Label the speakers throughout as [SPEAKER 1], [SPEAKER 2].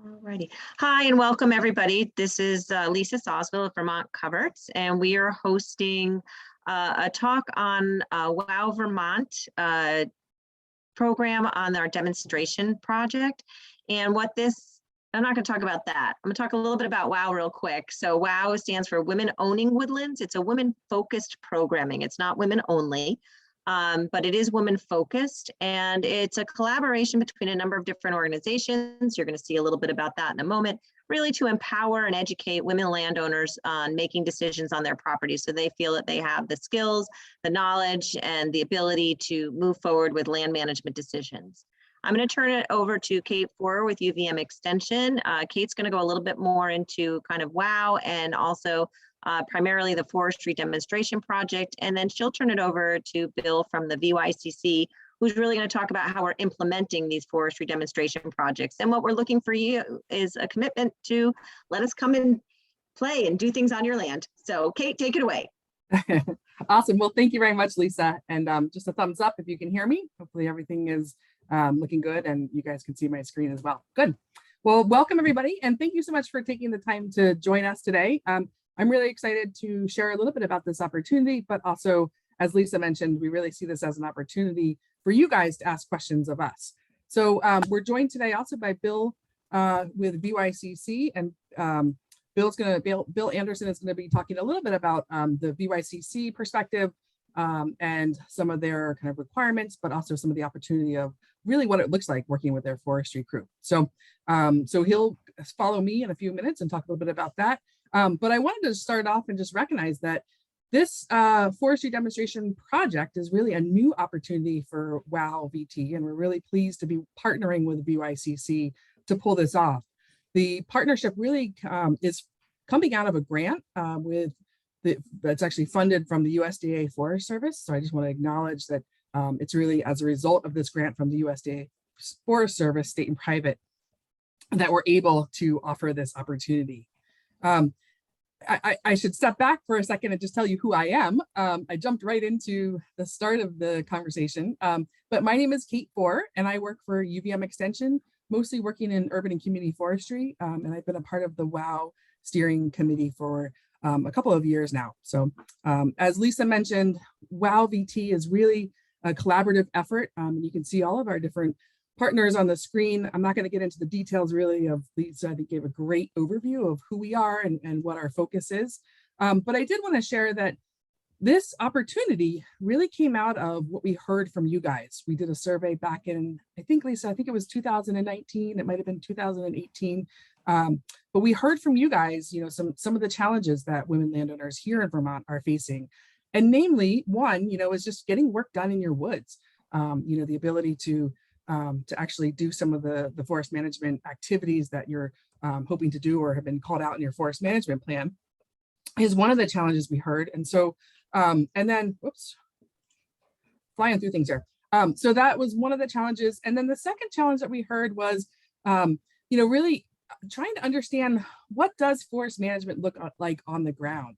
[SPEAKER 1] Alrighty. Hi and welcome everybody. This is Lisa Sosville of Vermont Coverts, and we are hosting a talk on WOW Vermont program on our demonstration project. And what this, I'm not going to talk about that. I'm going to talk a little bit about WOW real quick. So WOW stands for Women Owning Woodlands. It's a women-focused programming. It's not women only. But it is women focused, and it's a collaboration between a number of different organizations. You're going to see a little bit about that in a moment, really to empower and educate women landowners on making decisions on their properties so they feel that they have the skills, the knowledge, and the ability to move forward with land management decisions. I'm going to turn it over to Kate Forer with UVM Extension. Kate's going to go a little bit more into kind of WOW and also primarily the forestry demonstration project, and then she'll turn it over to Bill from the VYCC, who's really going to talk about how we're implementing these forestry demonstration projects. And what we're looking for you is a commitment to let us come and play and do things on your land. So Kate, take it away.
[SPEAKER 2] Awesome. Well, thank you very much, Lisa. And just a thumbs up if you can hear me. Hopefully everything is looking good and you guys can see my screen as well. Good. Well, welcome everybody. And thank you so much for taking the time to join us today. I'm really excited to share a little bit about this opportunity, but also, as Lisa mentioned, we really see this as an opportunity for you guys to ask questions of us. So we're joined today also by Bill with VYCC, and Bill Anderson is going to be talking a little bit about the VYCC perspective and some of their kind of requirements, but also some of the opportunity of really what it looks like working with their forestry crew. So, so he'll follow me in a few minutes and talk a little bit about that. But I wanted to start off and just recognize that this forestry demonstration project is really a new opportunity for WOW VT, and we're really pleased to be partnering with VYCC to pull this off. The partnership really is coming out of a grant that's actually funded from the USDA Forest Service. So I just want to acknowledge that it's really as a result of this grant from the USDA Forest Service, state and private, that we're able to offer this opportunity. I should step back for a second and just tell you who I am. I jumped right into the start of the conversation, but my name is Kate Forer, and I work for UVM Extension, mostly working in urban and community forestry, and I've been a part of the WOW steering committee for a couple of years now. So as Lisa mentioned, WOW VT is really a collaborative effort. You can see all of our different partners on the screen. I'm not going to get into the details really of Lisa. I think gave a great overview of who we are and what our focus is. But I did want to share that this opportunity really came out of what we heard from you guys. We did a survey back in, I think, Lisa, I think it was 2019. It might have been 2018. But we heard from you guys, you know, some of the challenges that women landowners here in Vermont are facing. And namely, one, you know, is just getting work done in your woods. You know, the ability to actually do some of the forest management activities that you're hoping to do or have been called out in your forest management plan is one of the challenges we heard. And so, and then, whoops, flying through things here. So that was one of the challenges. And then the second challenge that we heard was, you know, really trying to understand what does forest management look like on the ground.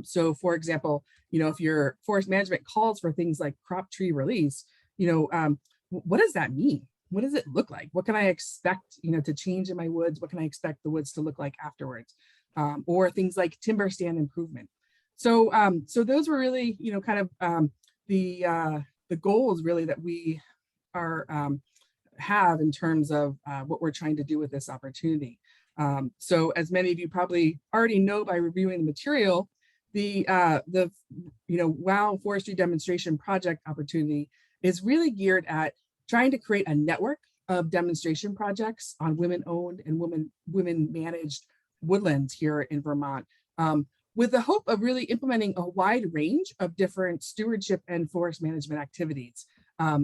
[SPEAKER 2] So for example, you know, if your forest management calls for things like crop tree release, you know, what does that mean? What does it look like? What can I expect, you know, to change in my woods? What can I expect the woods to look like afterwards? Or things like timber stand improvement. So, so those were really, you know, kind of the goals really that we are have in terms of what we're trying to do with this opportunity. So, as many of you probably already know by reviewing the material, the you know, WOW Forestry Demonstration Project opportunity is really geared at trying to create a network of demonstration projects on women-owned and women-managed woodlands here in Vermont, with the hope of really implementing a wide range of different stewardship and forest management activities.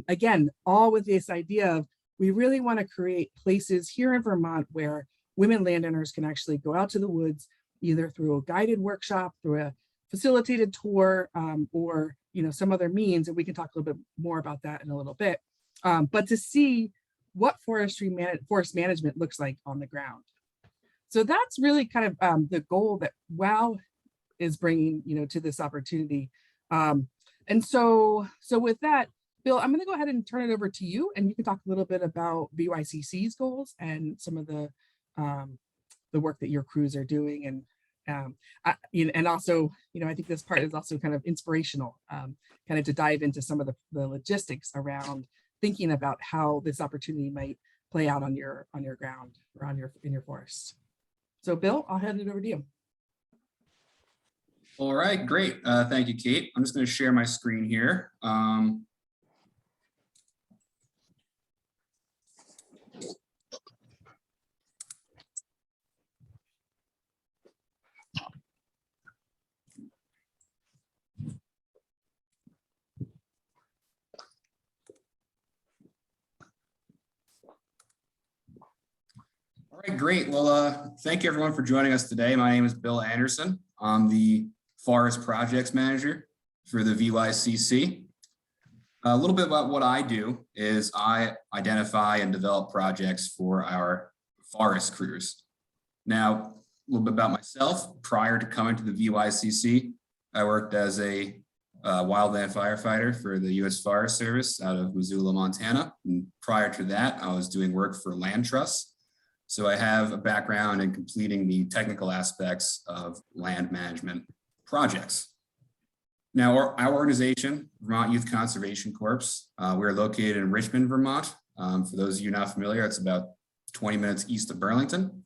[SPEAKER 2] Again, all with this idea of we really want to create places here in Vermont where women landowners can actually go out to the woods, either through a guided workshop, through a facilitated tour, or you know, some other means, and we can talk a little bit more about that in a little bit, but to see what forest management looks like on the ground. So that's really kind of the goal that WOW is bringing, you know, to this opportunity. And so with that, Bill, I'm going to go ahead and turn it over to you, and you can talk a little bit about VYCC's goals and some of the the work that your crews are doing. And and also, I think this part is also kind of inspirational, kind of to dive into some of the logistics around thinking about how this opportunity might play out on your ground or in your forest. So Bill, I'll hand it over to you.
[SPEAKER 3] All right, great. Thank you, Kate. I'm just going to share my screen here. All right, great. Well, thank you everyone for joining us today. My name is Bill Anderson. I'm the Forest Projects Manager for the VYCC. A little bit about what I do is I identify and develop projects for our forest crews. Now, a little bit about myself. Prior to coming to the VYCC, I worked as a wildland firefighter for the U.S. Forest Service out of Missoula, Montana. And prior to that, I was doing work for land trusts. So I have a background in completing the technical aspects of land management projects. Now, our organization, Vermont Youth Conservation Crew, we're located in Richmond, Vermont. For those of you not familiar, it's about 20 minutes east of Burlington.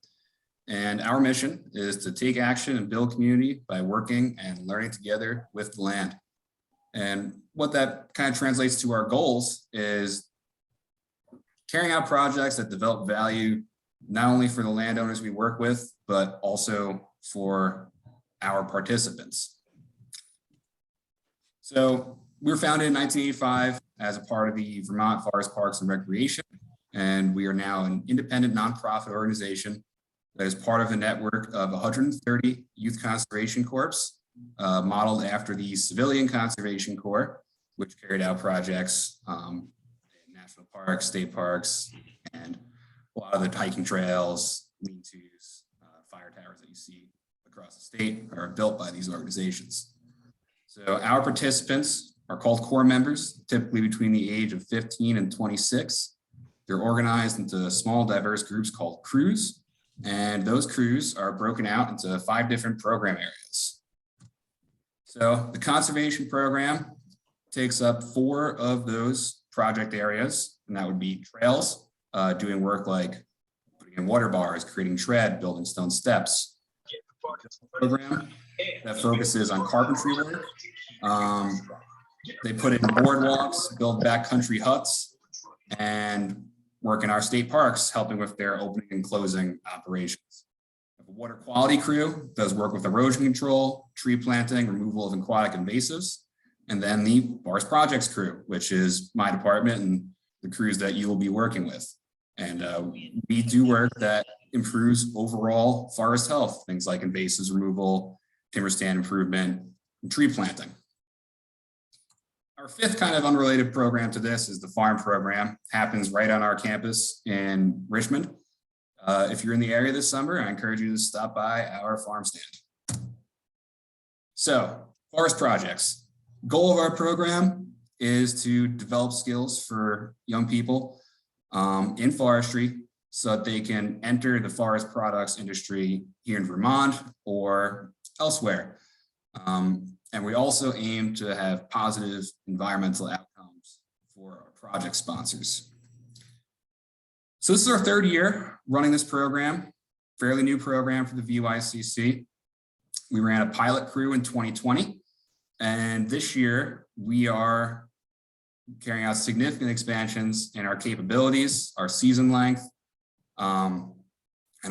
[SPEAKER 3] And our mission is to take action and build community by working and learning together with the land. And what that kind of translates to our goals is carrying out projects that develop value not only for the landowners we work with, but also for our participants. So we were founded in 1985 as a part of the Vermont Forest Parks and Recreation, and we are now an independent nonprofit organization that is part of a network of 130 youth conservation corps, modeled after the Civilian Conservation Corps, which carried out projects in national parks, state parks, and a lot of the hiking trails, lean-tos, fire towers that you see across the state are built by these organizations. So our participants are called corps members, typically between the age of 15 and 26. They're organized into small, diverse groups called crews, and those crews are broken out into 5 different program areas. So the conservation program takes up 4 of those project areas, and that would be trails, doing work like putting in water bars, creating tread, building stone steps. Program that focuses on carpentry work. They put in boardwalks, build backcountry huts, and work in our state parks, helping with their opening and closing operations. The water quality crew does work with erosion control, tree planting, removal of aquatic invasives, and then the forest projects crew, which is my department and the crews that you will be working with. And we do work that improves overall forest health, things like invasives removal, timber stand improvement, and tree planting. Our 5th kind of unrelated program to this is the farm program. Happens right on our campus in Richmond. If you're in the area this summer, I encourage you to stop by our farm stand. So, forest projects. Goal of our program is to develop skills for young people in forestry so that they can enter the forest products industry here in Vermont or elsewhere. And we also aim to have positive environmental outcomes for our project sponsors. So this is our 3rd year running this program, fairly new program for the VYCC. We ran a pilot crew in 2020, and this year we are carrying out significant expansions in our capabilities, our season length, and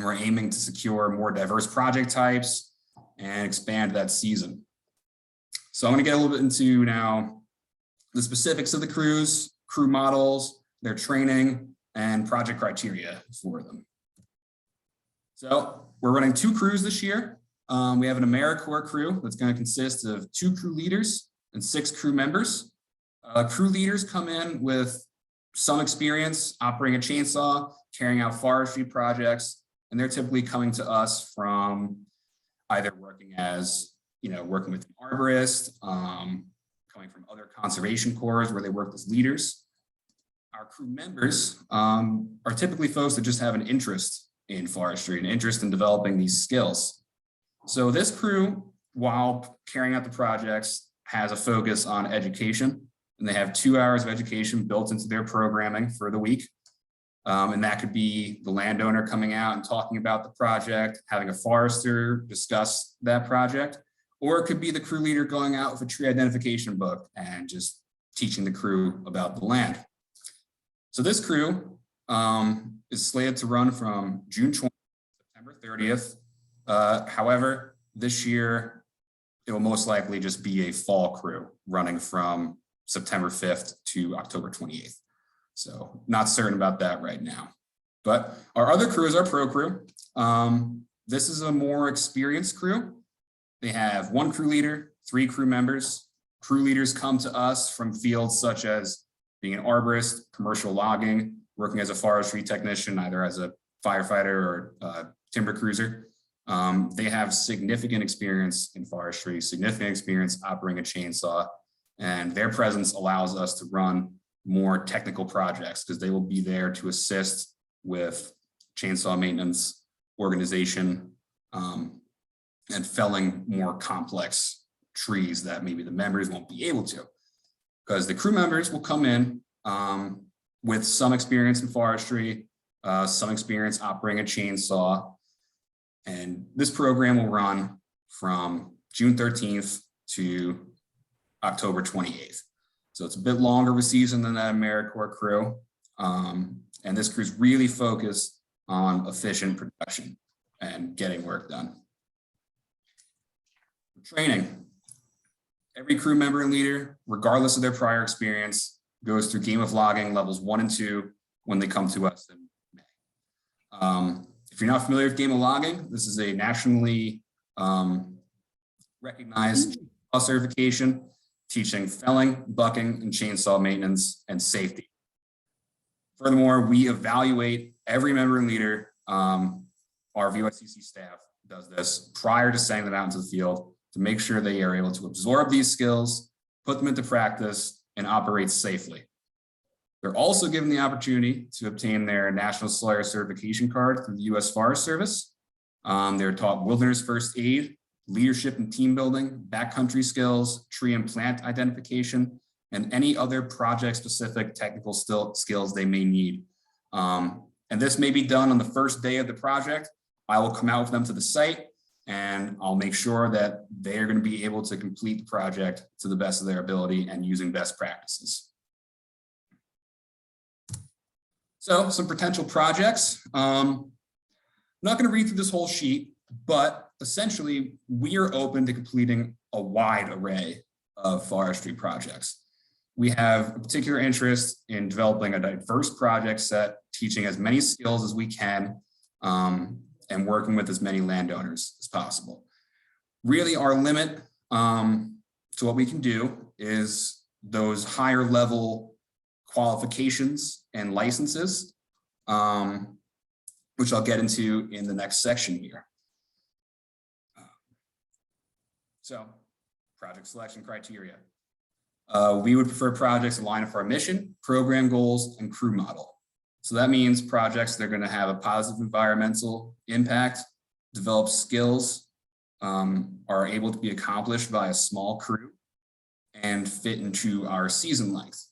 [SPEAKER 3] we're aiming to secure more diverse project types and expand that season. So I'm going to get a little bit into now the specifics of the crews, crew models, their training, and project criteria for them. So we're running 2 crews this year. We have an AmeriCorps crew that's going to consist of 2 crew leaders and 6 crew members. Crew leaders come in with some experience operating a chainsaw, carrying out forestry projects, and they're typically coming to us from either working as, working with an arborist, coming from other conservation corps where they work as leaders. Our crew members are typically folks that just have an interest in forestry, an interest in developing these skills. So this crew, while carrying out the projects, has a focus on education, and they have 2 hours of education built into their programming for the week. And that could be the landowner coming out and talking about the project, having a forester discuss that project, or it could be the crew leader going out with a tree identification book and just teaching the crew about the land. So this crew is slated to run from June 20th to September 30th. However, this year, it will most likely just be a fall crew running from September 5th to October 28th. So not certain about that right now. But our other crew is our pro crew. This is a more experienced crew. They have 1 crew leader, 3 crew members. Crew leaders come to us from fields such as being an arborist, commercial logging, working as a forestry technician, either as a firefighter or a timber cruiser. They have significant experience in forestry, significant experience operating a chainsaw, and their presence allows us to run more technical projects because they will be there to assist with chainsaw maintenance, organization, and felling more complex trees that maybe the members won't be able to. Because the crew members will come in with some experience in forestry, some experience operating a chainsaw, and this program will run from June 13th to October 28th. So it's a bit longer of a season than that AmeriCorps crew. And this crew is really focused on efficient production and getting work done. Training. Every crew member and leader, regardless of their prior experience, goes through Game of Logging levels 1 and 2 when they come to us in May. If you're not familiar with Game of Logging, this is a nationally recognized certification teaching felling, bucking, and chainsaw maintenance and safety. Furthermore, we evaluate every member and leader. Our VYCC staff does this prior to sending them out into the field to make sure they are able to absorb these skills, put them into practice, and operate safely. They're also given the opportunity to obtain their National Slayer Certification Card through the U.S. Forest Service. They're taught wilderness first aid, leadership and team building, backcountry skills, tree and plant identification, and any other project-specific technical skills they may need. And this may be done on the first day of the project. I will come out with them to the site, and I'll make sure that they are going to be able to complete the project to the best of their ability and using best practices. So some potential projects. I'm not going to read through this whole sheet, but essentially we are open to completing a wide array of forestry projects. We have a particular interest in developing a diverse project set, teaching as many skills as we can, and working with as many landowners as possible. Really, our limit to what we can do is those higher level qualifications and licenses, which I'll get into in the next section here. So, project selection criteria. We would prefer projects aligned with our mission, program goals, and crew model. So that means projects that are going to have a positive environmental impact, develop skills, are able to be accomplished by a small crew, and fit into our season length.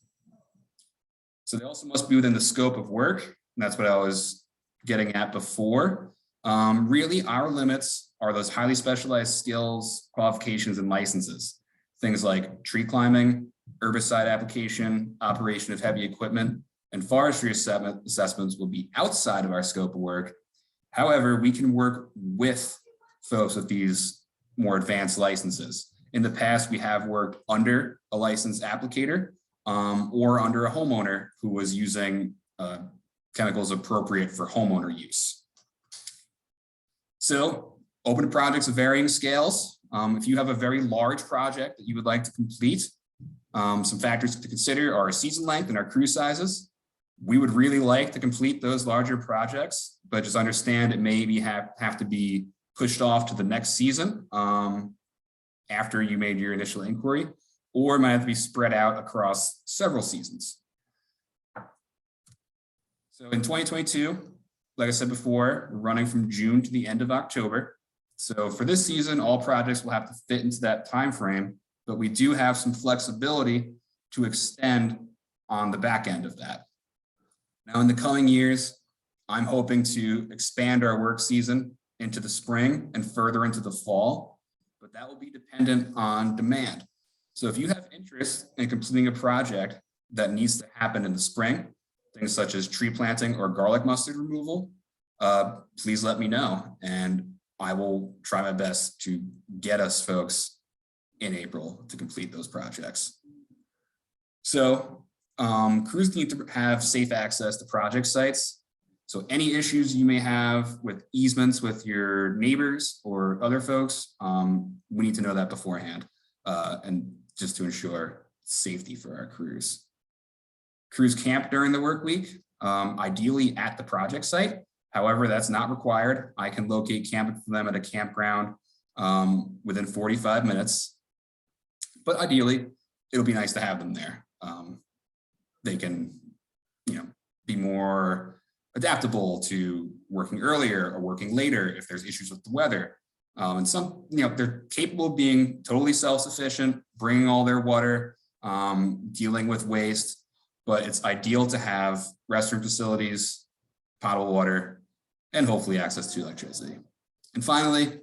[SPEAKER 3] So they also must be within the scope of work. And that's what I was getting at before. Really, our limits are those highly specialized skills, qualifications, and licenses. Things like tree climbing, herbicide application, operation of heavy equipment, and forestry assessments will be outside of our scope of work. However, we can work with folks with these more advanced licenses. In the past, we have worked under a licensed applicator or under a homeowner who was using chemicals appropriate for homeowner use. So, open to projects of varying scales. If you have a very large project that you would like to complete, some factors to consider are season length and our crew sizes. We would really like to complete those larger projects, but just understand it may have to be pushed off to the next season after you made your initial inquiry, or it might have to be spread out across several seasons. So in 2022, like I said before, we're running from June to the end of October. So for this season, all projects will have to fit into that time frame, but we do have some flexibility to extend on the back end of that. Now, in the coming years, I'm hoping to expand our work season into the spring and further into the fall, but that will be dependent on demand. So if you have interest in completing a project that needs to happen in the spring, things such as tree planting or garlic mustard removal, please let me know, and I will try my best to get us folks in April to complete those projects. So crews need to have safe access to project sites. So any issues you may have with easements with your neighbors or other folks, we need to know that beforehand, and just to ensure safety for our crews. Crews camp during the work week, ideally at the project site. However, that's not required. I can locate camping for them at a campground within 45 minutes. But ideally, it'll be nice to have them there. They can, be more adaptable to working earlier or working later if there's issues with the weather. And some, they're capable of being totally self-sufficient, bringing all their water, dealing with waste, but it's ideal to have restroom facilities, potable water, and hopefully access to electricity. And finally,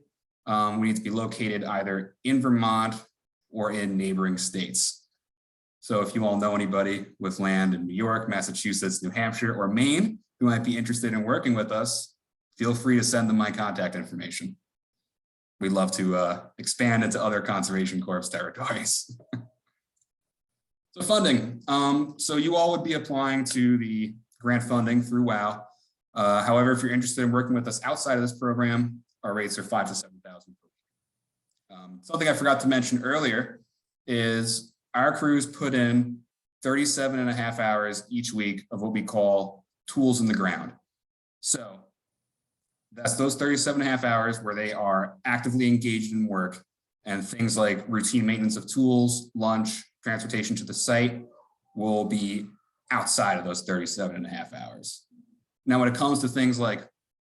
[SPEAKER 3] we need to be located either in Vermont or in neighboring states. So if you all know anybody with land in New York, Massachusetts, New Hampshire, or Maine who might be interested in working with us, feel free to send them my contact information. We'd love to expand into other Conservation Corps territories. So funding. So you all would be applying to the grant funding through WOW. However, if you're interested in working with us outside of this program, our rates are $5,000 to $7,000. Something I forgot to mention earlier is our crews put in 37.5 hours each week of what we call tools in the ground. So that's those 37.5 hours where they are actively engaged in work, and things like routine maintenance of tools, lunch, transportation to the site will be outside of those 37.5 hours. Now, when it comes to things like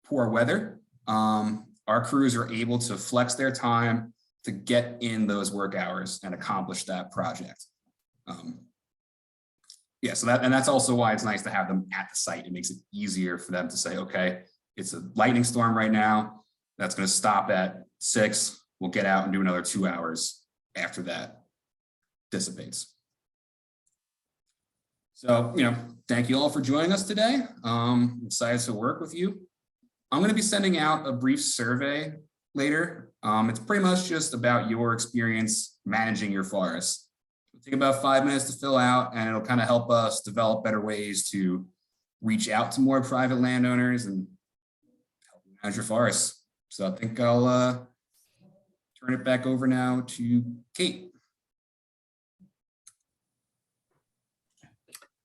[SPEAKER 3] poor weather, our crews are able to flex their time to get in those work hours and accomplish that project. So that's also why it's nice to have them at the site. It makes it easier for them to say, okay, it's a lightning storm right now. That's going to stop at 6. We'll get out and do another 2 hours after that dissipates. So, thank you all for joining us today. I'm excited to work with you. I'm going to be sending out a brief survey later. It's pretty much just about your experience managing your forest. It'll take about 5 minutes to fill out, and it'll kind of help us develop better ways to reach out to more private landowners and help you manage your forests. So I think I'll turn it back over now to Kate.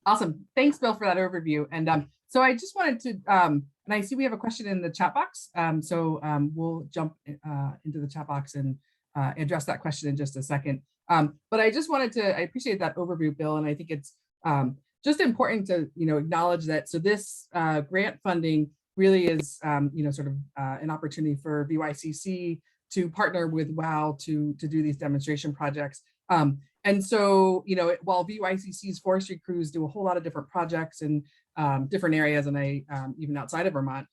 [SPEAKER 2] Awesome. Thanks, Bill, for that overview. And so I just wanted to, and I see we have a question in the chat box. We'll jump into the chat box and address that question in just a second. But I just wanted to, I appreciate that overview, Bill. And I think it's just important to, acknowledge that. So this grant funding really is, sort of an opportunity for VYCC to partner with WOW to do these demonstration projects. And so, while VYCC's forestry crews do a whole lot of different projects in different areas, and even outside of Vermont,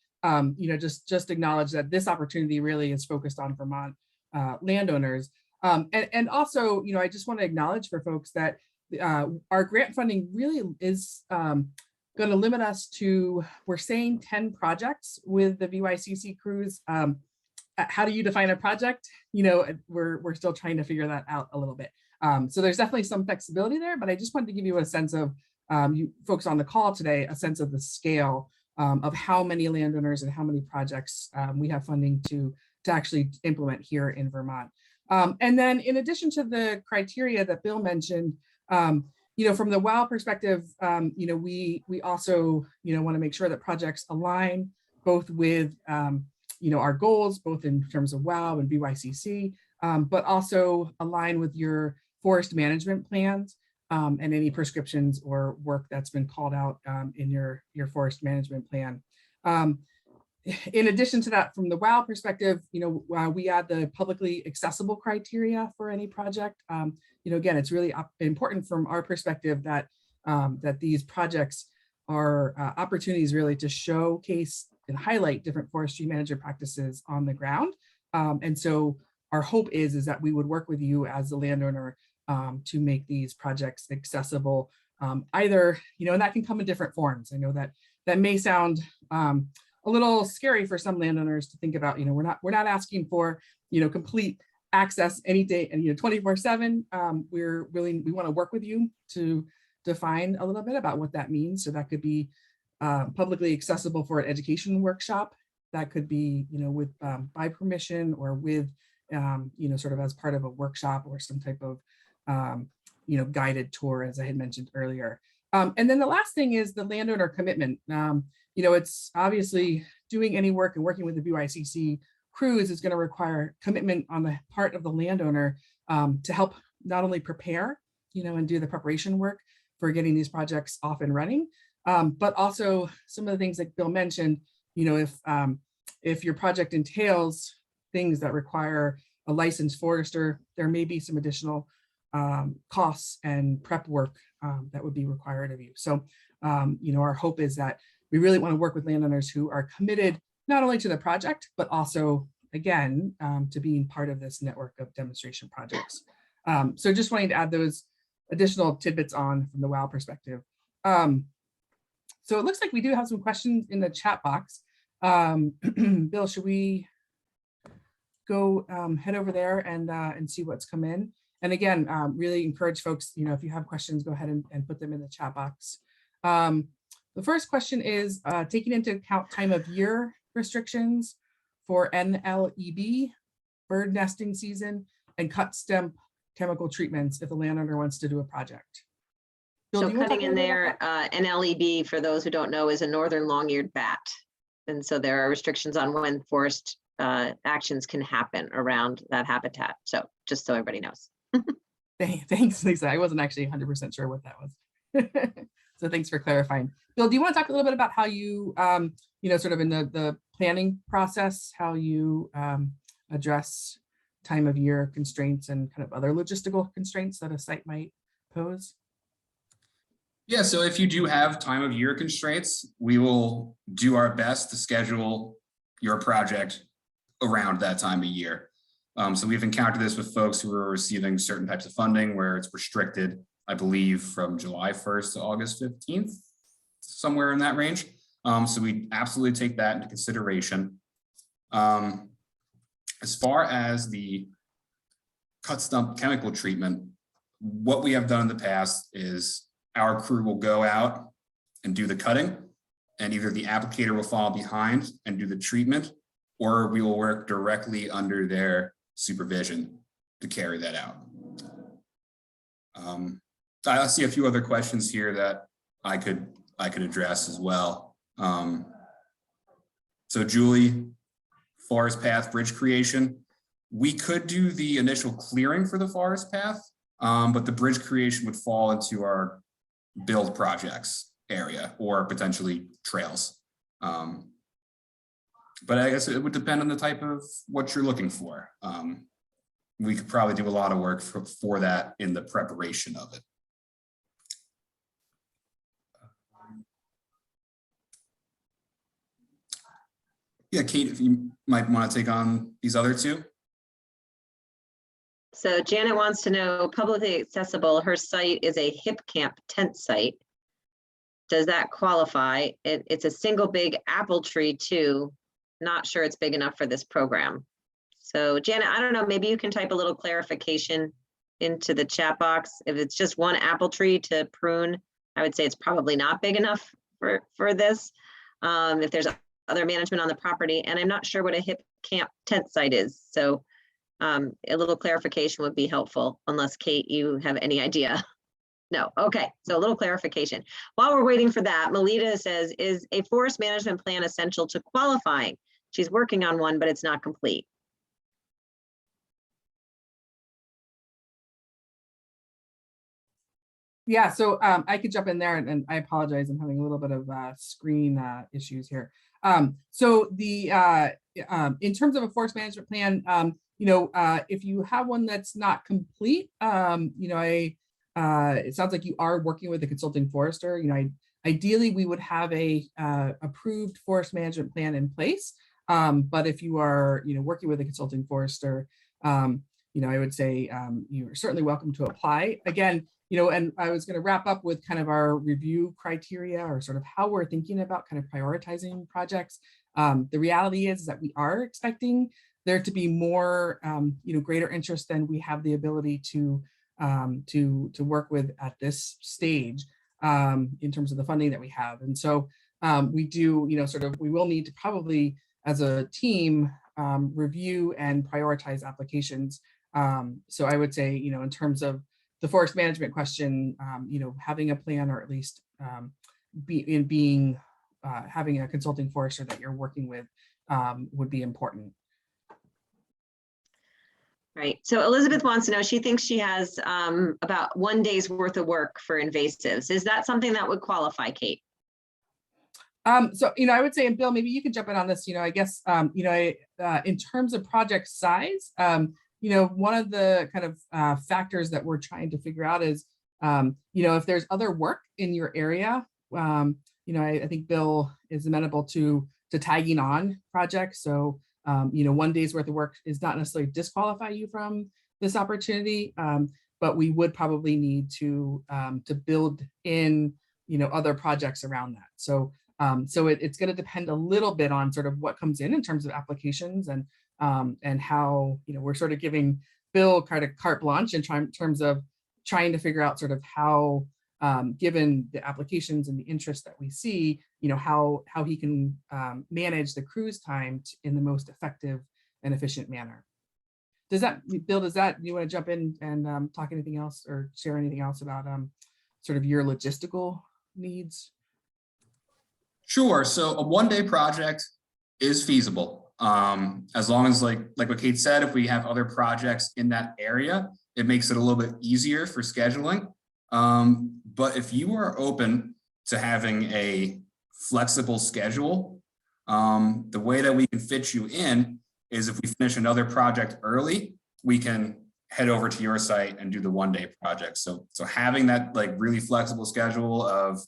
[SPEAKER 2] just acknowledge that this opportunity really is focused on Vermont landowners. And also, I just want to acknowledge for folks that our grant funding really is going to limit us to, we're saying 10 projects with the VYCC crews. How do you define a project? We're still trying to figure that out a little bit. So there's definitely some flexibility there, but I just wanted to give you a sense of, you folks on the call today, a sense of the scale of how many landowners and how many projects we have funding to actually implement here in Vermont. And then in addition to the criteria that Bill mentioned, from the WOW perspective, we also, want to make sure that projects align both with, our goals, both in terms of WOW and VYCC, but also align with your forest management plans and any prescriptions or work that's been called out in your forest management plan. In addition to that, from the WOW perspective, we add the publicly accessible criteria for any project. Again, it's really important from our perspective that that these projects are opportunities really to showcase and highlight different forestry manager practices on the ground. And so our hope is that we would work with you as the landowner to make these projects accessible. Either, and that can come in different forms. I know that may sound a little scary for some landowners to think about. We're not asking for complete access any day and 24/7. We want to work with you to define a little bit about what that means. So that could be publicly accessible for an education workshop. That could be with by permission or with sort of as part of a workshop or some type of guided tour, as I had mentioned earlier. And then the last thing is the landowner commitment. It's obviously doing any work and working with the VYCC crews is going to require commitment on the part of the landowner to help not only prepare, and do the preparation work for getting these projects off and running, but also some of the things that Bill mentioned, if your project entails things that require a licensed forester, there may be some additional costs and prep work that would be required of you. So, our hope is that we really want to work with landowners who are committed not only to the project, but also, again, to being part of this network of demonstration projects. So just wanting to add those additional tidbits on from the WOW perspective. So it looks like we do have some questions in the chat box. Bill, should we go head over there and see what's come in? And again, really encourage folks, if you have questions, go ahead and put them in the chat box. The first question is taking into account time of year restrictions for NLEB, bird nesting season, and cut stem chemical treatments if the landowner wants to do a project. Bill,
[SPEAKER 1] So cutting in there, NLEB, for those who don't know, is a northern long-eared bat. And so there are restrictions on when forest actions can happen around that habitat. So just so everybody knows.
[SPEAKER 2] Thanks, Lisa. I wasn't actually 100% sure what that was. So thanks for clarifying. Bill, do you want to talk a little bit about how you, sort of in the planning process, how you address time of year constraints and kind of other logistical constraints that a site might pose?
[SPEAKER 3] Yeah, so if you do have time of year constraints, we will do our best to schedule your project around that time of year. So we've encountered this with folks who are receiving certain types of funding where it's restricted, I believe, from July 1st to August 15th, somewhere in that range. So we absolutely take that into consideration. As far as the cut stump chemical treatment, what we have done in the past is our crew will go out and do the cutting, and either the applicator will fall behind and do the treatment, or we will work directly under their supervision to carry that out. I see a few other questions here that I could address as well. So Julie, forest path bridge creation, we could do the initial clearing for the forest path, but the bridge creation would fall into our build projects area or potentially trails. But I guess it would depend on the type of what you're looking for. We could probably do a lot of work for that in the preparation of it. Yeah, Kate, if you might want to take on these other two.
[SPEAKER 1] So Janet wants to know, publicly accessible, her site is a hip camp tent site. Does that qualify? It's a single big apple tree too. Not sure it's big enough for this program. So Janet, I don't know, maybe you can type a little clarification into the chat box. If it's just one apple tree to prune, I would say it's probably not big enough for this. If there's other management on the property, and I'm not sure what a hip camp tent site is. So a little clarification would be helpful, unless Kate, you have any idea. No, okay, so a little clarification. While we're waiting for that, Melita says, is a forest management plan essential to qualifying? She's working on one, but it's not complete.
[SPEAKER 2] Yeah, so I could jump in there, and I apologize. I'm having a little bit of screen issues here. So in terms of a forest management plan, if you have one that's not complete, it sounds like you are working with a consulting forester. Ideally we would have a approved forest management plan in place. But if you are, working with a consulting forester, I would say you're certainly welcome to apply. Again, and I was going to wrap up with kind of our review criteria, or sort of how we're thinking about kind of prioritizing projects. The reality is that we are expecting there to be more, greater interest than we have the ability to work with at this stage in terms of the funding that we have. And so we do, we will need to probably, as a team, review and prioritize applications. So I would say, in terms of the forest management question, having a plan, or at least having a consulting forester that you're working with would be important.
[SPEAKER 1] Right. So Elizabeth wants to know, she thinks she has about 1 day's worth of work for invasives. Is that something that would qualify, Kate?
[SPEAKER 2] So, I would say, and Bill, maybe you could jump in on this, I guess, in terms of project size, one of the kind of factors that we're trying to figure out is, if there's other work in your area, I think Bill is amenable to tagging on projects. So, 1 day's worth of work is not necessarily disqualify you from this opportunity, but we would probably need to build in, other projects around that. So, it's going to depend a little bit on sort of what comes in terms of applications, and how, we're sort of giving Bill kind of carte blanche in terms of trying to figure out sort of how, given the applications and the interest that we see, how he can manage the crew's time in the most effective and efficient manner. Does that, Bill, you want to jump in and talk anything else, or share anything else about sort of your logistical needs?
[SPEAKER 3] Sure. So a 1-day project is feasible. As long as, like what Kate said, if we have other projects in that area, it makes it a little bit easier for scheduling. But if you are open to having a flexible schedule, the way that we can fit you in is, if we finish another project early, we can head over to your site and do the 1-day project. So having that like really flexible schedule of,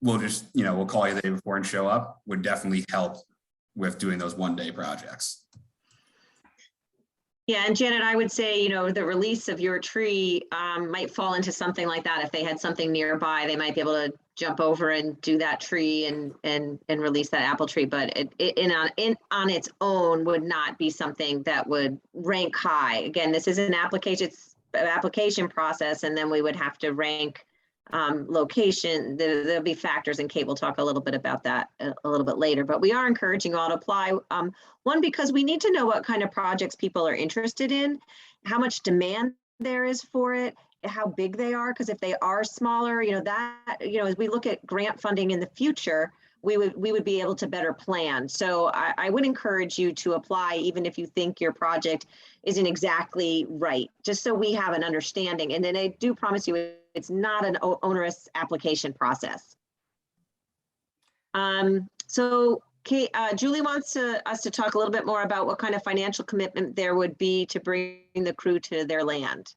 [SPEAKER 3] we'll just, we'll call you the day before and show up, would definitely help with doing those 1-day projects.
[SPEAKER 1] Yeah, and Janet, I would say, the release of your tree might fall into something like that. If they had something nearby, they might be able to jump over and do that tree and release that apple tree. But on its own would not be something that would rank high. Again, this is an application process, and then we would have to rank location. There'll be factors, and Kate will talk a little bit about that a little bit later, but we are encouraging all to apply. One, because we need to know what kind of projects people are interested in, how much demand there is for it, how big they are, because if they are smaller, as we look at grant funding in the future, we would be able to better plan. So I would encourage you to apply, even if you think your project isn't exactly right, just so we have an understanding. And then I do promise you, it's not an onerous application process. So Kate, Julie wants us to talk a little bit more about what kind of financial commitment there would be to bring the crew to their land.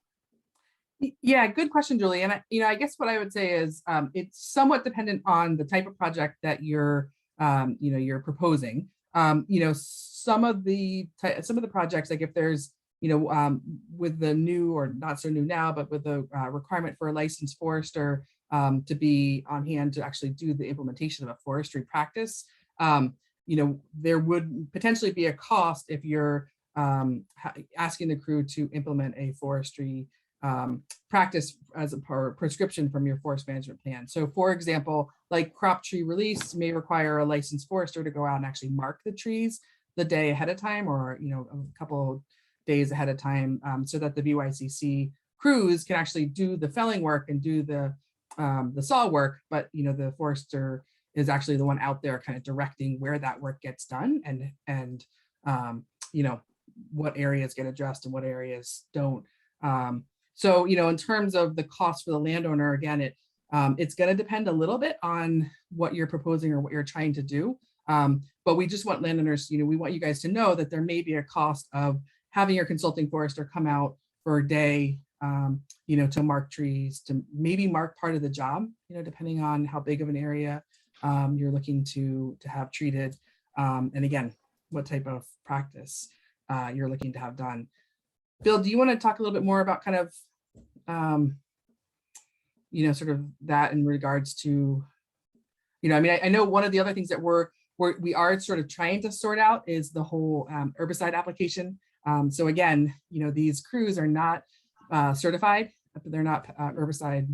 [SPEAKER 2] Yeah, good question, Julie. And I guess what I would say is it's somewhat dependent on the type of project that you're proposing. Some of the projects, like if there's with the new, or not so new now, but with the requirement for a licensed forester to be on hand to actually do the implementation of a forestry practice, there would potentially be a cost if you're asking the crew to implement a forestry practice as a prescription from your forest management plan. So for example, like crop tree release may require a licensed forester to go out and actually mark the trees the day ahead of time, or a couple days ahead of time, so that the VYCC crews can actually do the felling work and do the saw work, but the forester is actually the one out there kind of directing where that work gets done, and what areas get addressed and what areas don't. So, in terms of the cost for the landowner, again, it's going to depend a little bit on what you're proposing or what you're trying to do. But we just want landowners, we want you guys to know that there may be a cost of having your consulting forester come out for a day, to mark trees, to maybe mark part of the job, depending on how big of an area you're looking to have treated. And again, what type of practice you're looking to have done. Bill, do you want to talk a little bit more about kind of, sort of that in regards to, I know one of the other things that we are sort of trying to sort out is the whole herbicide application. So again, these crews are not certified. They're not herbicide.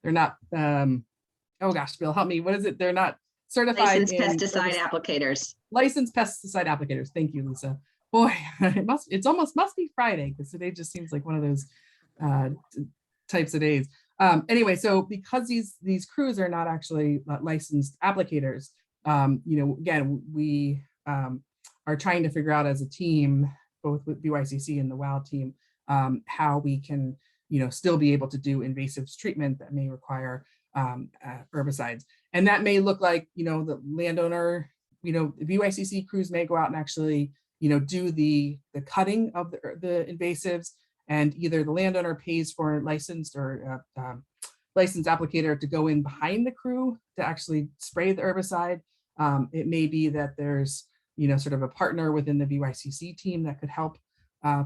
[SPEAKER 2] They're not, oh gosh, Bill, help me. What is it? They're not certified.
[SPEAKER 1] Licensed pesticide applicators.
[SPEAKER 2] Licensed pesticide applicators. Thank you, Lisa. Boy, it almost must be Friday, because today just seems like one of those types of days. Anyway, so because these crews are not actually licensed applicators, again, we are trying to figure out as a team, both with VYCC and the WOW team, how we can, still be able to do invasives treatment that may require herbicides. And that may look like, the landowner, VYCC crews may go out and actually, do the cutting of the invasives, and either the landowner pays for a licensed or licensed applicator to go in behind the crew to actually spray the herbicide. It may be that there's, sort of a partner within the VYCC team that could help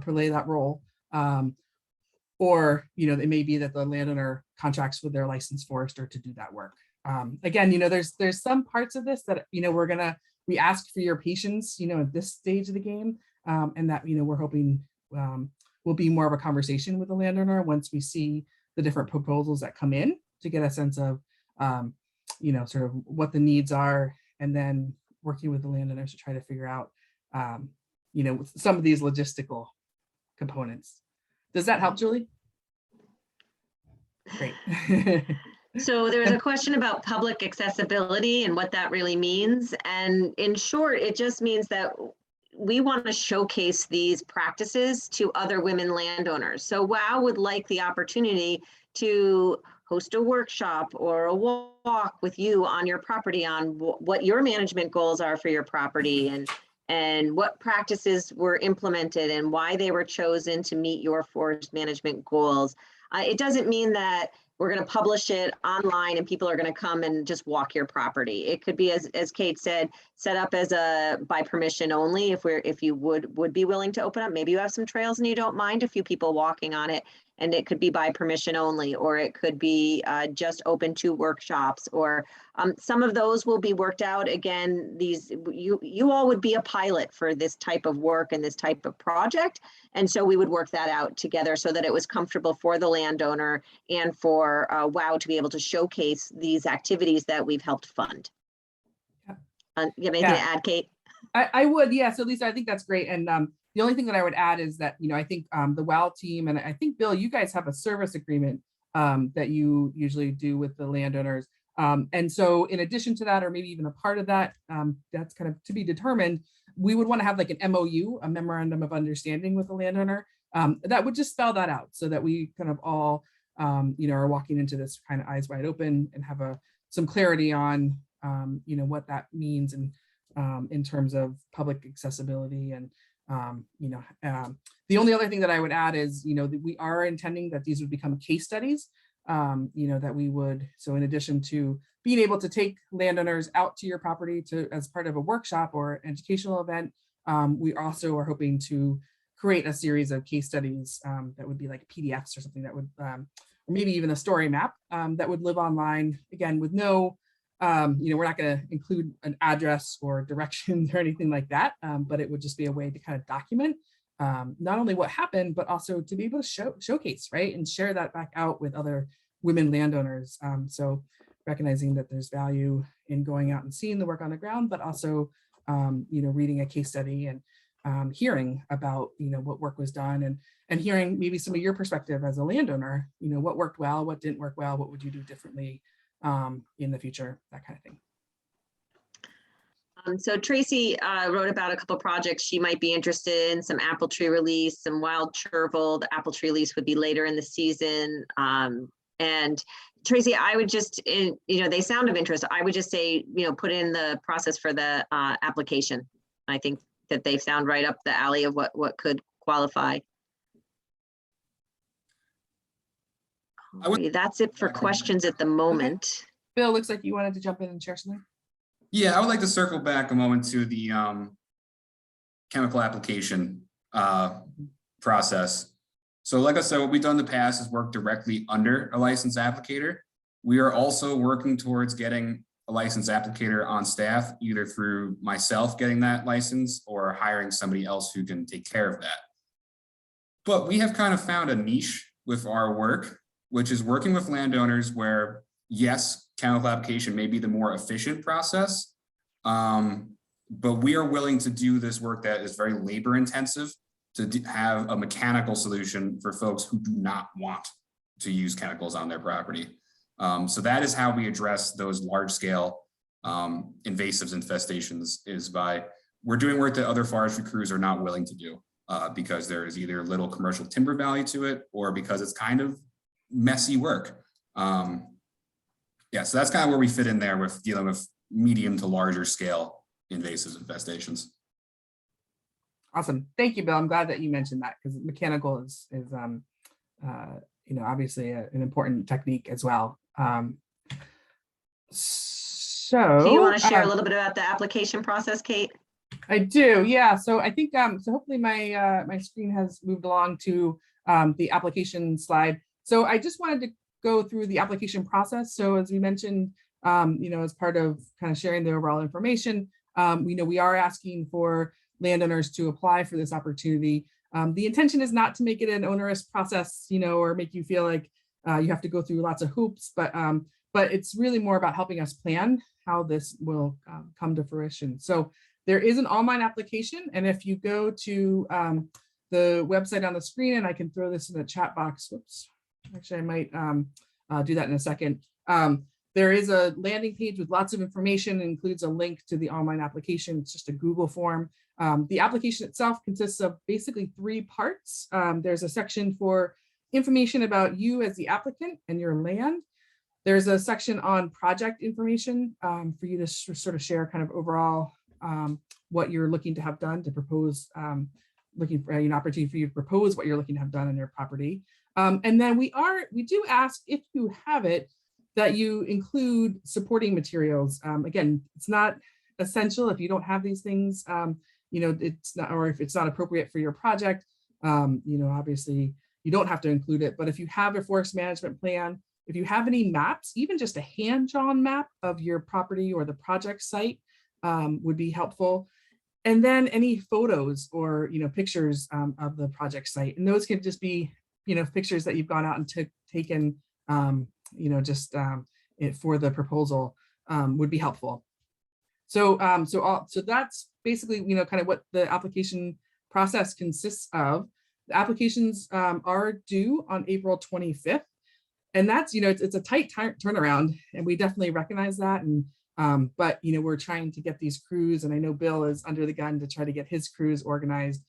[SPEAKER 2] play that role. Or, it may be that the landowner contracts with their licensed forester to do that work. Again, there's some parts of this that, we ask for your patience, at this stage of the game, and that, we're hoping will be more of a conversation with the landowner once we see the different proposals that come in, to get a sense of, sort of what the needs are, and then working with the landowners to try to figure out, some of these logistical components. Does that help, Julie? Great.
[SPEAKER 1] So there was a question about public accessibility and what that really means. And in short, it just means that we want to showcase these practices to other women landowners. So WOW would like the opportunity to host a workshop or a walk with you on your property on what your management goals are for your property, and what practices were implemented and why they were chosen to meet your forest management goals. It doesn't mean that we're going to publish it online and people are going to come and just walk your property. It could be, as Kate said, set up as a by permission only. If you would be willing to open up, maybe you have some trails and you don't mind a few people walking on it, and it could be by permission only, or it could be just open to workshops, or some of those will be worked out. Again, you all would be a pilot for this type of work and this type of project. And so we would work that out together so that it was comfortable for the landowner and for WOW to be able to showcase these activities that we've helped fund. You have anything to add, Kate?
[SPEAKER 2] I would, yeah. So Lisa, I think that's great. And the only thing that I would add is that, I think the WOW team, and I think, Bill, you guys have a service agreement that you usually do with the landowners. And so in addition to that, or maybe even a part of that, that's kind of to be determined, we would want to have like an MOU, a memorandum of understanding with the landowner, that would just spell that out, so that we kind of all, are walking into this kind of eyes wide open and have some clarity on, what that means, and in terms of public accessibility. And the only other thing that I would add is, that we are intending that these would become case studies, that we would, so in addition to being able to take landowners out to your property as part of a workshop or educational event, we also are hoping to create a series of case studies that would be like PDFs or something that would, or maybe even a story map that would live online, again, with no, we're not going to include an address or directions or anything like that, but it would just be a way to kind of document not only what happened, but also to be able to showcase, right, and share that back out with other women landowners. So recognizing that there's value in going out and seeing the work on the ground, but also, reading a case study and hearing about, what work was done, and hearing maybe some of your perspective as a landowner, what worked well, what didn't work well, what would you do differently in the future, that kind of thing.
[SPEAKER 1] So Tracy wrote about a couple projects she might be interested in, some apple tree release, some wild chervil. The apple tree release would be later in the season. And Tracy, I would just, they sound of interest. I would just say, put in the process for the application. I think that they sound right up the alley of what could qualify. That's it for questions at the moment.
[SPEAKER 2] Bill, looks like you wanted to jump in and share something.
[SPEAKER 3] Yeah, I would like to circle back a moment to the chemical application process. So like I said, what we've done in the past is work directly under a licensed applicator. We are also working towards getting a licensed applicator on staff, either through myself getting that license or hiring somebody else who can take care of that. But we have kind of found a niche with our work, which is working with landowners where, yes, chemical application may be the more efficient process, but we are willing to do this work that is very labor intensive to have a mechanical solution for folks who do not want to use chemicals on their property. So that is how we address those large scale invasives infestations, is by we're doing work that other forestry crews are not willing to do because there is either little commercial timber value to it or because it's kind of messy work. Yeah, so that's kind of where we fit in there with dealing with medium to larger scale invasive infestations.
[SPEAKER 2] Awesome. Thank you, Bill. I'm glad that you mentioned that, because mechanical is obviously an important technique as well. So
[SPEAKER 1] do you want to share a little bit about the application process, Kate?
[SPEAKER 2] I do, yeah. So I think so hopefully my my screen has moved along to the application slide. So I just wanted to go through the application process. So as we mentioned, as part of kind of sharing the overall information, we are asking for landowners to apply for this opportunity. The intention is not to make it an onerous process, or make you feel like you have to go through lots of hoops, but it's really more about helping us plan how this will come to fruition. So there is an online application, and if you go to the website on the screen, and I can throw this in the chat box. Whoops. Actually, I might do that in a second. There is a landing page with lots of information, includes a link to the online application. It's just a Google form. The application itself consists of basically 3 parts. There's a section for information about you as the applicant and your land. There's a section on project information for you to sort of share kind of overall what you're looking to have done to propose, looking for an opportunity for you to propose what you're looking to have done on your property. And then we do ask, if you have it, that you include supporting materials. Again, it's not essential if you don't have these things, it's not, or if it's not appropriate for your project, obviously you don't have to include it. But if you have a forest management plan, if you have any maps, even just a hand-drawn map of your property or the project site would be helpful. And then any photos or, pictures of the project site. And those can just be, pictures that you've gone out and taken, for the proposal would be helpful. So that's basically, kind of what the application process consists of. The applications are due on April 25th. And that's, it's a tight turnaround, and we definitely recognize that. And but we're trying to get these crews, and I know Bill is under the gun to try to get his crews organized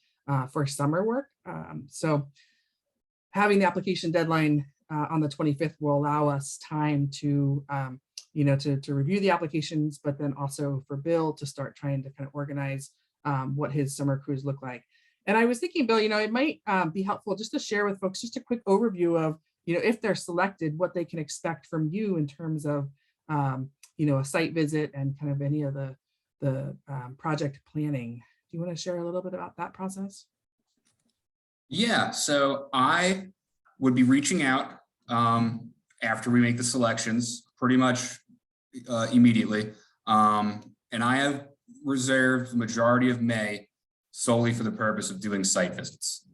[SPEAKER 2] for summer work. So having the application deadline on the 25th will allow us time to to review the applications, but then also for Bill to start trying to kind of organize what his summer crews look like. And I was thinking, Bill, it might be helpful just to share with folks just a quick overview of, if they're selected, what they can expect from you in terms of, a site visit and kind of any of the project planning. Do you want to share a little bit about that process?
[SPEAKER 3] Yeah, so I would be reaching out after we make the selections pretty much immediately. And I have reserved the majority of May solely for the purpose of doing site visits.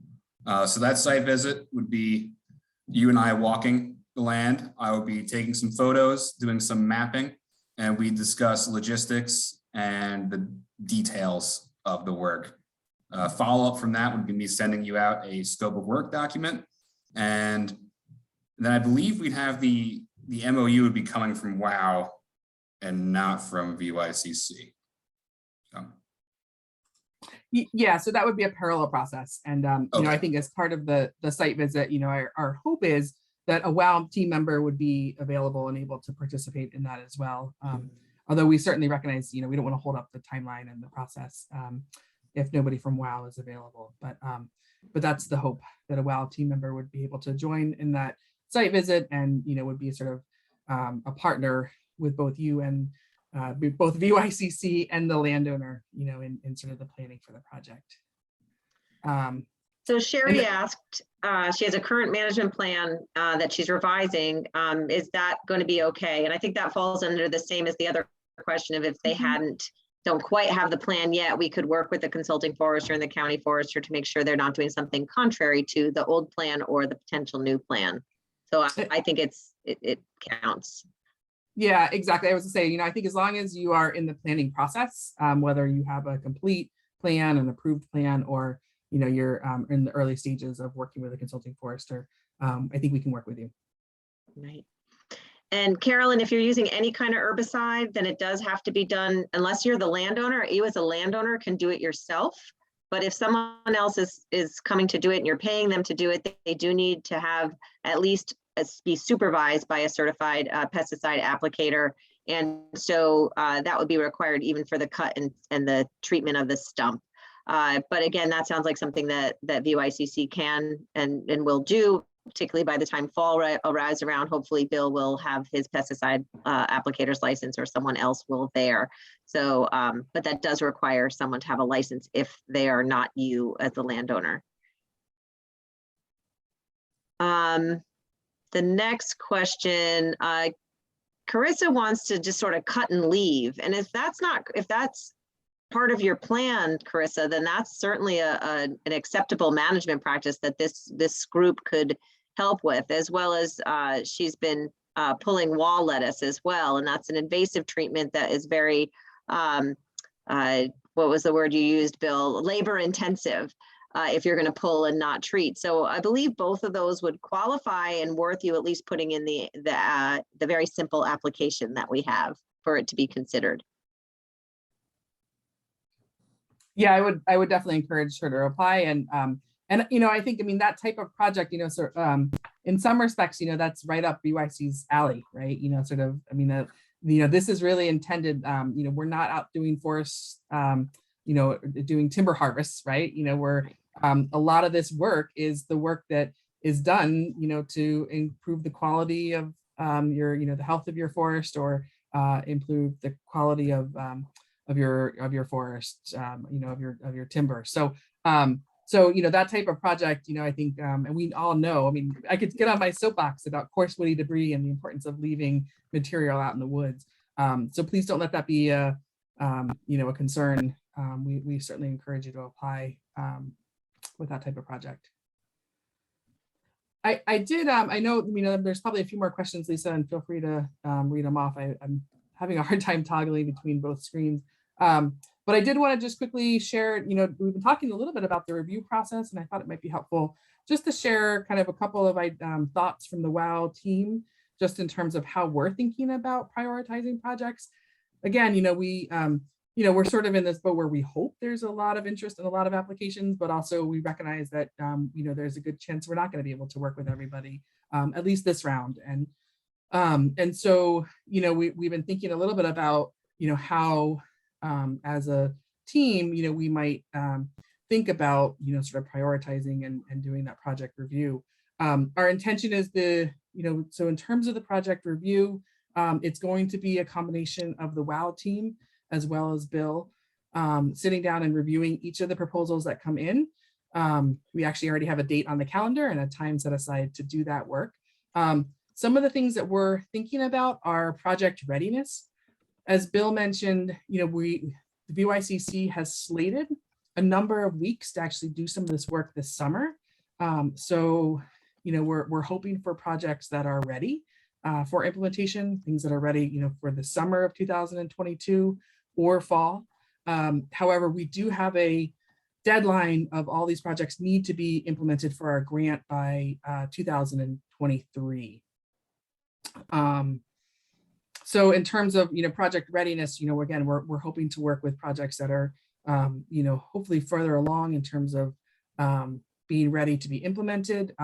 [SPEAKER 3] So that site visit would be you and I walking the land. I will be taking some photos, doing some mapping, and we discuss logistics and the details of the work. Follow-up from that would be me sending you out a scope of work document. And then I believe we'd have the MOU would be coming from WOW and not from VYCC. So,
[SPEAKER 2] Yeah, so that would be a parallel process. And, you know, I
[SPEAKER 3] okay.
[SPEAKER 2] think as part of the site visit, you know, our hope is that a WOW team member would be available and able to participate in that as well. Although we certainly recognize, you know, we don't want to hold up the timeline and the process if nobody from WOW is available. But that's the hope, that a WOW team member would be able to join in that site visit and, you know, would be sort of a partner with both you and both VYCC and the landowner, you know, in sort of the planning for the project.
[SPEAKER 1] So Sherry
[SPEAKER 2] then-
[SPEAKER 1] asked, she has a current management plan that she's revising. Is that going to be okay? And I think that falls under the same as the other question of if they don't quite have the plan yet, we could work with the consulting forester and the county forester to make sure they're not doing something contrary to the old plan or the potential new plan. So I think it counts.
[SPEAKER 2] Yeah, exactly. I was to say, you know, I think as long as you are in the planning process, whether you have a complete plan, an approved plan, or, you know, you're in the early stages of working with a consulting forester, I think we can work with you.
[SPEAKER 1] Right. And Carolyn, if you're using any kind of herbicide, then it does have to be done, unless you're the landowner. You as a landowner can do it yourself. But if someone else is coming to do it and you're paying them to do it, they do need to have at least be supervised by a certified pesticide applicator. And so that would be required even for the cut and the treatment of the stump. But again, that sounds like something that VYCC can and will do, particularly by the time fall arrives around. Hopefully Bill will have his pesticide applicator's license, or someone else will there. So, but that does require someone to have a license if they are not you as the landowner. The next question, Carissa wants to just sort of cut and leave. And if that's part of your plan, Carissa, then that's certainly an acceptable management practice that this group could help with, as well as she's been pulling wall lettuce as well. And that's an invasive treatment that is very, what was the word you used, Bill? Labor intensive. If you're going to pull and not treat. So I believe both of those would qualify and worth you at least putting in the very simple application that we have for it to be considered.
[SPEAKER 2] Yeah, I would definitely encourage her to apply. And you know, I think, I mean, that type of project, you know, so in some respects, you know, that's right up BYC's alley, right? You know, sort of, I mean, you know, this is really intended, you know, we're not out doing forests, you know, doing timber harvests, right? You know, we're a lot of this work is the work that is done, you know, to improve the quality of your, you know, the health of your forest, or improve the quality of your forest, you know, of your timber. So, so, you know, that type of project, you know, I think, and we all know, I mean, I could get on my soapbox about coarse woody debris and the importance of leaving material out in the woods. So please don't let that be a, you know, a concern. We certainly encourage you to apply with that type of project. I did, I know, you know, there's probably a few more questions, Lisa, and feel free to read them off. I'm having a hard time toggling between both screens. But I did want to just quickly share, you know, we've been talking a little bit about the review process, and I thought it might be helpful just to share kind of a couple of thoughts from the WOW team, just in terms of how we're thinking about prioritizing projects. Again, you know, you know, we're sort of in this boat where we hope there's a lot of interest in a lot of applications, but also we recognize that, you know, there's a good chance we're not going to be able to work with everybody, at least this round. And so, you know, we've been thinking a little bit about, you know, how as a team, you know, we might think about, you know, sort of prioritizing and doing that project review. Our intention is you know, so in terms of the project review, it's going to be a combination of the WOW team as well as Bill sitting down and reviewing each of the proposals that come in. We actually already have a date on the calendar and a time set aside to do that work. Some of the things that we're thinking about are project readiness. As Bill mentioned, you know, the VYCC has slated a number of weeks to actually do some of this work this summer. So, you know, we're hoping for projects that are ready for implementation, things that are ready, you know, for the summer of 2022 or fall. However, we do have a deadline of all these projects need to be implemented for our grant by 2023. So in terms of, project readiness, again, we're hoping to work with projects that are, hopefully further along in terms of being ready to be implemented,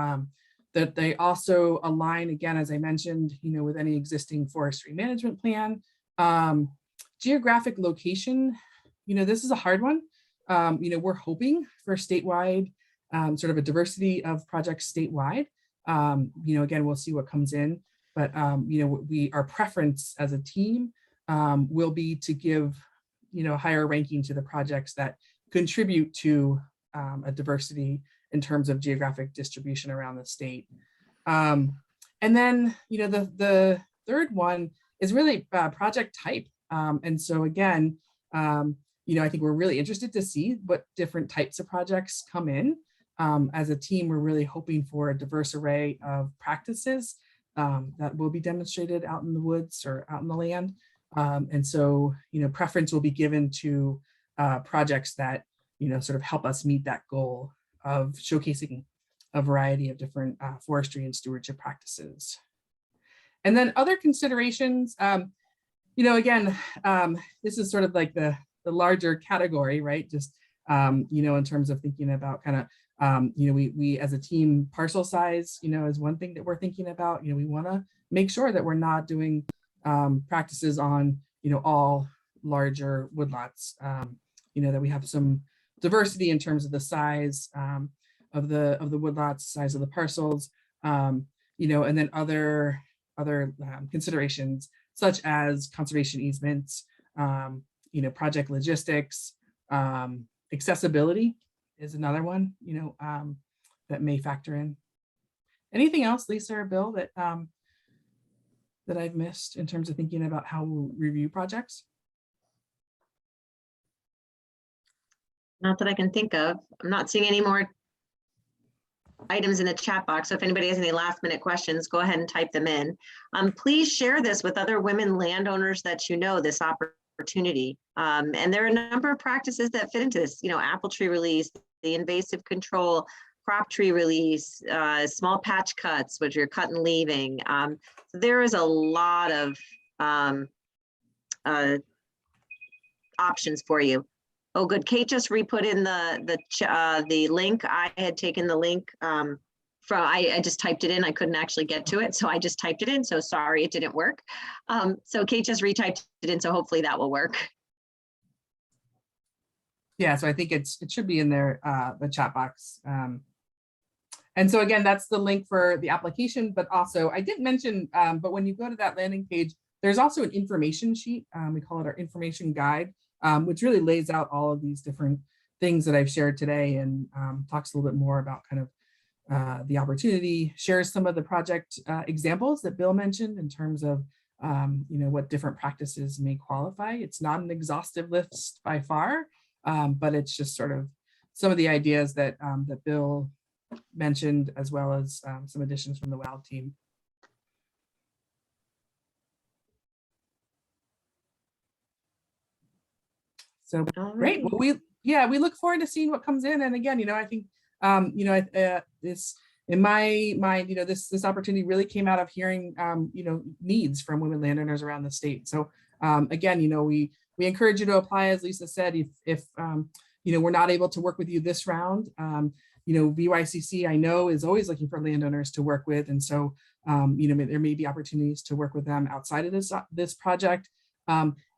[SPEAKER 2] that they also align, again, as I mentioned, with any existing forestry management plan. Geographic location, this is a hard one. We're hoping for statewide, sort of a diversity of projects statewide. Again, we'll see what comes in, but our preference as a team will be to give higher ranking to the projects that contribute to a diversity in terms of geographic distribution around the state. And then the third one is really project type. And so again, I think we're really interested to see what different types of projects come in. As a team, we're really hoping for a diverse array of practices that will be demonstrated out in the woods or out in the land. And so, preference will be given to projects that, sort of help us meet that goal of showcasing a variety of different forestry and stewardship practices. And then other considerations, again, this is sort of like the larger category, right? Just, in terms of thinking about kind of, we as a team, parcel size, is one thing that we're thinking about. We want to make sure that we're not doing practices on, all larger woodlots, that we have some diversity in terms of the size of the woodlots, size of the parcels, and then other considerations such as conservation easements, project logistics, accessibility is another one, that may factor in. Anything else, Lisa or Bill, that that I've missed in terms of thinking about how we'll review projects?
[SPEAKER 1] Not that I can think of. I'm not seeing any more items in the chat box. So if anybody has any last minute questions, go ahead and type them in. Please share this with other women landowners that this opportunity. And there are a number of practices that fit into this, apple tree release, the invasive control, crop tree release, small patch cuts, which you're cut and leaving. So there is a lot of options for you. Oh, good. Kate just re-put in the link. I had taken the link I just typed it in. I couldn't actually get to it, so I just typed it in. So sorry, it didn't work. So Kate just retyped it in, so hopefully that will work.
[SPEAKER 2] Yeah, so I think it should be in there, the chat box. And so again, that's the link for the application, but also I didn't mention, but when you go to that landing page, there's also an information sheet. We call it our information guide, which really lays out all of these different things that I've shared today and talks a little bit more about kind of the opportunity, shares some of the project examples that Bill mentioned in terms of what different practices may qualify. It's not an exhaustive list by far, but it's just sort of some of the ideas that that Bill mentioned, as well as some additions from the WOW team. So great. Well, we look forward to seeing what comes in. And again, I think this, in my mind, this opportunity really came out of hearing needs from women landowners around the state. So again, we encourage you to apply, as Lisa said. If we're not able to work with you this round, VYCC, I know, is always looking for landowners to work with, and so there may be opportunities to work with them outside of this project.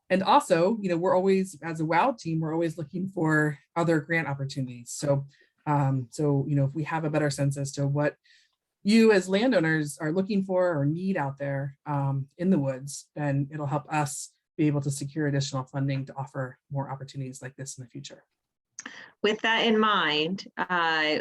[SPEAKER 2] And also, we're always, as a WOW team, we're always looking for other grant opportunities. So, if we have a better sense as to what you as landowners are looking for or need out there in the woods, then it'll help us be able to secure additional funding to offer more opportunities like this in the future.
[SPEAKER 1] With that in mind,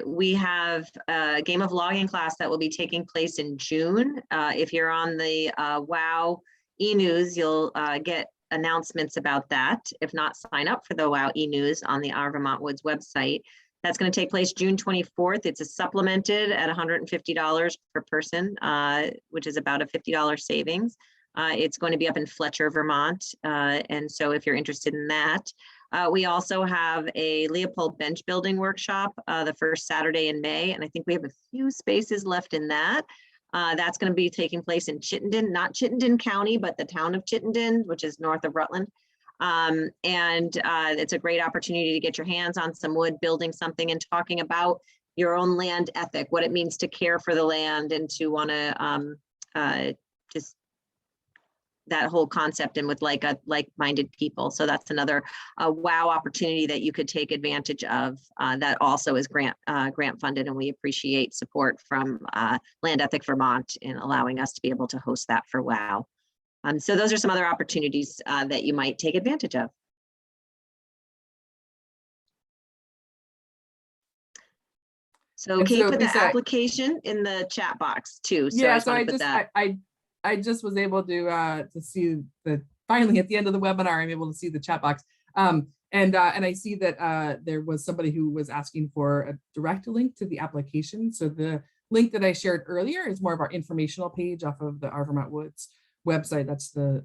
[SPEAKER 1] we have a game of logging class that will be taking place in June. If you're on the WOW e-news, you'll get announcements about that. If not, sign up for the WOW e-news on the Our Vermont Woods website. That's going to take place June 24th. It's a supplemented at $150 per person, which is about a $50 savings. It's going to be up in Fletcher, Vermont. And so if you're interested in that, we also have a Leopold bench building workshop the first Saturday in May. And I think we have a few spaces left in that. That's going to be taking place in Chittenden, not Chittenden County, but the town of Chittenden, which is north of Rutland. It's a great opportunity to get your hands on some wood, building something and talking about your own land ethic, what it means to care for the land and to want to just that whole concept and with like-minded people. So that's another wow opportunity that you could take advantage of. That also is grant funded, and we appreciate support from Land Ethic Vermont in allowing us to be able to host that for WOW. So those are some other opportunities that you might take advantage of. So
[SPEAKER 2] And
[SPEAKER 1] Kate
[SPEAKER 2] so,
[SPEAKER 1] put the
[SPEAKER 2] Lisa,
[SPEAKER 1] application in the chat box too. So
[SPEAKER 2] yeah,
[SPEAKER 1] I
[SPEAKER 2] so I just was able to see finally at the end of the webinar, I'm able to see the chat box. And I see that there was somebody who was asking for a direct link to the application. So the link that I shared earlier is more of our informational page off of the Our Vermont Woods website. That's the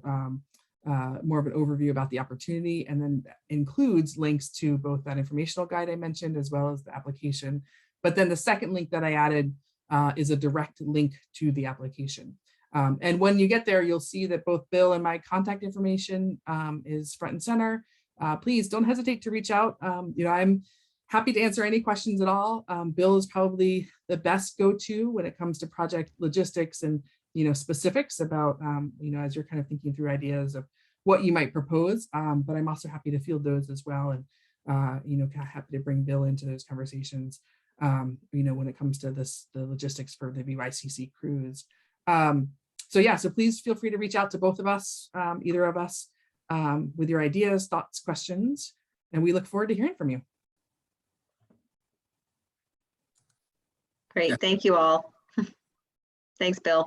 [SPEAKER 2] more of an overview about the opportunity, and then includes links to both that informational guide I mentioned as well as the application. But then the second link that I added is a direct link to the application. And when you get there, you'll see that both Bill and my contact information is front and center. Please don't hesitate to reach out. I'm happy to answer any questions at all. Bill is probably the best go-to when it comes to project logistics and specifics about as you're kind of thinking through ideas of what you might propose. But I'm also happy to field those as well, and kind of happy to bring Bill into those conversations. When it comes to the logistics for the VYCC cruise. So yeah, so please feel free to reach out to both of us, either of us, with your ideas, thoughts, questions, and we look forward to hearing from you.
[SPEAKER 1] Great, thank you all. Thanks, Bill.